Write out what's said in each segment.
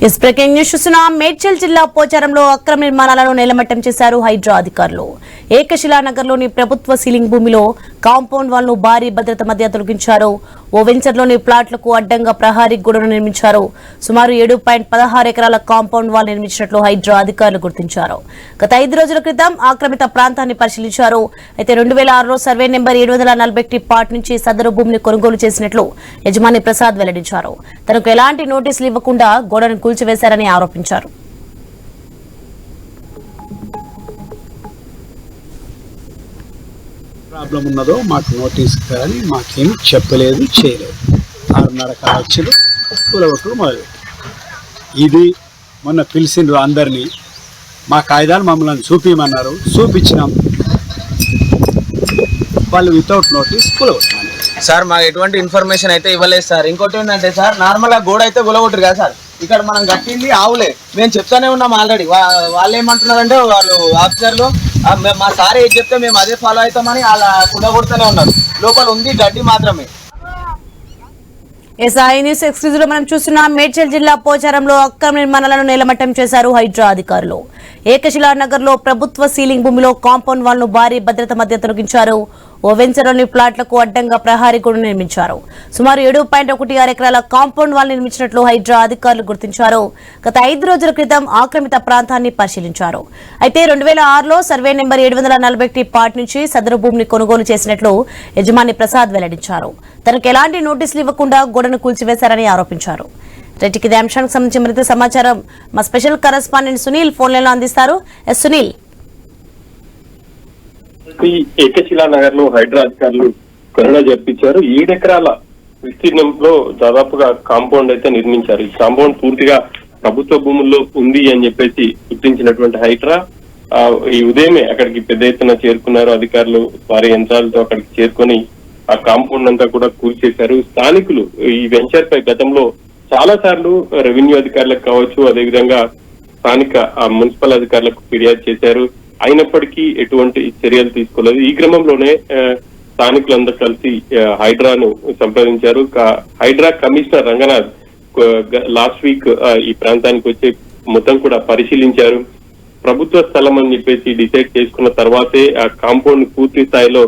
Is breaking news చూస్తున్నాం. మేడ్చల్ జిల్లా పోచారంలో అక్రమ నిర్మాణాలను నేలమట్టం చేశారు హైడ్రా అధికారులు. ఏకశిలానగర్లోని ప్రభుత్వ సీలింగ్ భూమిలో కాంపౌండ్ వాల్ను భారీ భద్రత మధ్య తొలగించారు. ఓ వెంచర్లోని ప్లాట్లకు అడ్డంగా ప్రహారీ గోడను నిర్మించారు. సుమారు 7.16 ఎకరాల కాంపౌండ్ వాల్ నిర్మించినట్లు హైడ్రా అధికారులు గుర్తించారు. గత 5 రోజుల క్రితం ఆక్రమిత ప్రాంతాన్ని పరిశీలించారు. అయితే 2006లో సర్వే నెంబర్ 741 పార్ట్ నుంచి సదరు భూమిని కొనుగోలు చేసినట్లు యజమాని ప్రసాద్ వెల్లడించారు. తనకు ఎలాంటి నోటీసులు ఇవ్వకుండా గోడను కూల్చివేశారని ఆరోపించారు. ప్రాబ్లం ఉన్నదో మాకు నోటీస్ కానీ మాకేం చెప్పలేదు, చేయలేదు. 6:30 కావచ్చులు కూలగొట్టులు మొదలుపెట్టి ఇది మొన్న పిలిచిండ్రు అందరినీ. మా కాగితాలు మమ్మల్ని చూపించమన్నారు, చూపించినాం. వాళ్ళు వితౌట్ నోటీస్ కూలగొట్టినారు. సార్ మాకు ఎటువంటి ఇన్ఫర్మేషన్ అయితే ఇవ్వలేదు సార్. ఇంకోటి ఏంటంటే సార్, నార్మల్గా గోడ అయితే గులగొట్టరు కదా సార్, ఇక్కడ మనం కట్టింది ఆవులే. మేము చెప్తానే ఉన్నాం ఆల్రెడీ. వాళ్ళు ఏమంటున్నారంటే వాళ్ళు ఆఫీసర్లు మా సార్ ఏది చెప్తే మేము అదే ఫాలో అవుతామని అలా గులగొడుతూనే ఉన్నారు. లోపల ఉంది గడ్డి మాత్రమే. ఎస్ఐ న్యూస్ ఎక్స్క్లూజివ్ లో మనం చూస్తున్నాం. మేడ్చల్ జిల్లా పోచారంలో అక్రమ నిర్మాణాలను నేలమట్టం చేశారు హైడ్రా అధికారులు. ఏకశిలానగర్ లో ప్రభుత్వ సీలింగ్ భూమిలో కాంపౌండ్ వాల్ ను భారీ భద్రత మధ్య తొలగించారు. ఓ వెంచర్లోని ప్లాట్లకు అడ్డంగా ప్రహారీ గోడ నిర్మించారు. సుమారు 7.16 ఎకరాల కాంపౌండ్ వాల్ నిర్మించినట్లు హైడ్రా అధికారులు గుర్తించారు. గత 5 రోజుల క్రితం ఆక్రమిత ప్రాంతాన్ని పరిశీలించారు. అయితే 2006లో సర్వే నెంబర్ 741 పార్ట్ నుంచి సదరు భూమిని కొనుగోలు చేసినట్లు యజమాని ప్రసాద్ వెల్లడించారు. తనకు ఎలాంటి నోటీసులు ఇవ్వకుండా గోడను కూల్చివేశారని ఆరోపించారు. రెడ్డికి ఇదే అంశానికి సంబంధించి మరింత సమాచారం మా special correspondent Sunil phone line లో అందిస్తారు. సునీల్, ఏకశిలానగర్ లో హైడ్రా అధికారులు గణన జరిపించారు. 7 ఎకరాల విస్తీర్ణంలో దాదాపుగా కాంపౌండ్ అయితే నిర్మించారు. ఈ కాంపౌండ్ పూర్తిగా ప్రభుత్వ భూముల్లో ఉంది అని చెప్పేసి గుర్తించినటువంటి హైడ్రా ఈ ఉదయమే అక్కడికి పెద్ద ఎత్తున చేరుకున్నారు అధికారులు. వారి యంత్రాలతో అక్కడికి చేరుకొని ఆ కాంపౌండ్ అంతా కూడా కూల్చేశారు. స్థానికులు ఈ వెంచర్ పై గతంలో చాలా సార్లు రెవెన్యూ అధికారులకు కావచ్చు, అదేవిధంగా స్థానిక మున్సిపల్ అధికారులకు ఫిర్యాదు చేశారు. అయినప్పటికీ ఎటువంటి చర్యలు తీసుకోలేదు. ఈ క్రమంలోనే స్థానికులందరూ కలిసి హైడ్రాను సంప్రదించారు. Hydraa commissioner Ranganath last week ఈ ప్రాంతానికి వచ్చి మొత్తం కూడా పరిశీలించారు. ప్రభుత్వ స్థలం అని చెప్పేసి డిసైడ్ చేసుకున్న తర్వాతే ఆ కాంపౌండ్ పూర్తి స్థాయిలో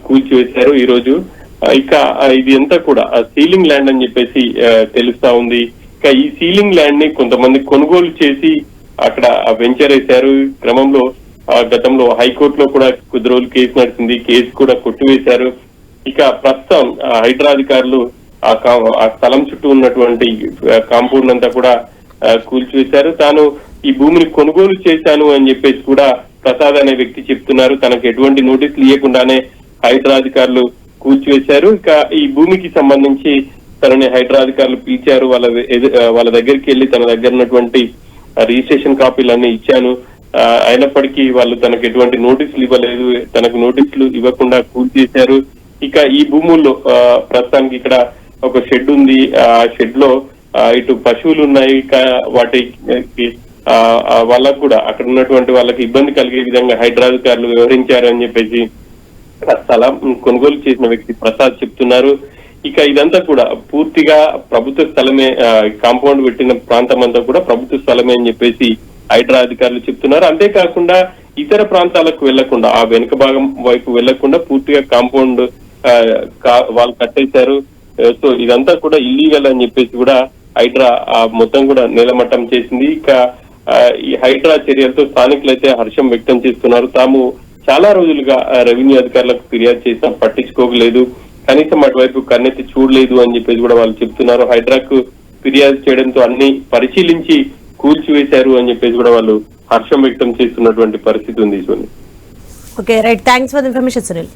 కూల్చివేశారు. ఈ రోజు ఇక ఇది అంతా కూడా సీలింగ్ ల్యాండ్ అని చెప్పేసి తెలుస్తా ఉంది. ఇక ఈ సీలింగ్ ల్యాండ్ ని కొంతమంది కొనుగోలు చేసి అక్కడ వెంచర్ వేశారు. క్రమంలో గతంలో హైకోర్టులో కూడా కొద్ది రోజులు కేసు నడిచింది. కేసు కూడా కొట్టివేశారు. ఇక ప్రస్తుతం హైడ్రా అధికారులు ఆ స్థలం చుట్టూ ఉన్నటువంటి కాంపౌండ్ అంతా కూడా కూల్చివేశారు. తాను ఈ భూమిని కొనుగోలు చేశాను అని చెప్పేసి కూడా ప్రసాద్ అనే వ్యక్తి చెప్తున్నారు. తనకు ఎటువంటి నోటీసులు ఇవ్వకుండానే హైడ్రా అధికారులు కూల్చివేశారు. ఇక ఈ భూమికి సంబంధించి తనని హైడ్రా అధికారులు పిలిచారు. వాళ్ళ దగ్గరికి వెళ్లి తన దగ్గర ఉన్నటువంటి రిజిస్ట్రేషన్ కాపీలన్నీ ఇచ్చాను. అయినప్పటికీ వాళ్ళు తనకు ఎటువంటి నోటీసులు ఇవ్వలేదు. తనకు నోటీసులు ఇవ్వకుండా కూల్చేశారు. ఇక ఈ భూముల్లో ప్రస్తుతానికి ఇక్కడ ఒక షెడ్ ఉంది. ఆ షెడ్ లో ఇటు పశువులు ఉన్నాయి. ఇక వాటికి వాళ్ళకు కూడా అక్కడ ఉన్నటువంటి వాళ్ళకి ఇబ్బంది కలిగే విధంగా హైడ్రా అధికారులు వ్యవహరించారు అని చెప్పేసి స్థలం కొనుగోలు చేసిన వ్యక్తి ప్రసాద్ చెప్తున్నారు. ఇక ఇదంతా కూడా పూర్తిగా ప్రభుత్వ స్థలమే, కాంపౌండ్ పెట్టిన ప్రాంతం అంతా కూడా ప్రభుత్వ స్థలమే అని చెప్పేసి హైడ్రా అధికారులు చెప్తున్నారు. అంతేకాకుండా ఇతర ప్రాంతాలకు వెళ్లకుండా, ఆ వెనుక భాగం వైపు వెళ్లకుండా పూర్తిగా కాంపౌండ్ వాళ్ళు కట్టేశారు. సో ఇదంతా కూడా ఇల్లీగల్ అని చెప్పేసి కూడా హైడ్రా మొత్తం కూడా నేలమట్టం చేసింది. ఇక ఈ హైడ్రా చర్యలతో స్థానికులైతే హర్షం వ్యక్తం చేస్తున్నారు. తాము చాలా రోజులుగా రెవెన్యూ అధికారులకు ఫిర్యాదు చేసినా పట్టించుకోలేదు, కనీసం అటువైపు కన్నెత్తి చూడలేదు అని చెప్పేసి కూడా వాళ్ళు చెప్తున్నారు. హైడ్రాకు ఫిర్యాదు చేయడంతో అన్ని పరిశీలించి కూల్చివేశారు అని చెప్పేసి కూడా వాళ్ళు హర్షం వ్యక్తం చేస్తున్నటువంటి పరిస్థితి ఉంది. Okay right, thanks for the information Sunil.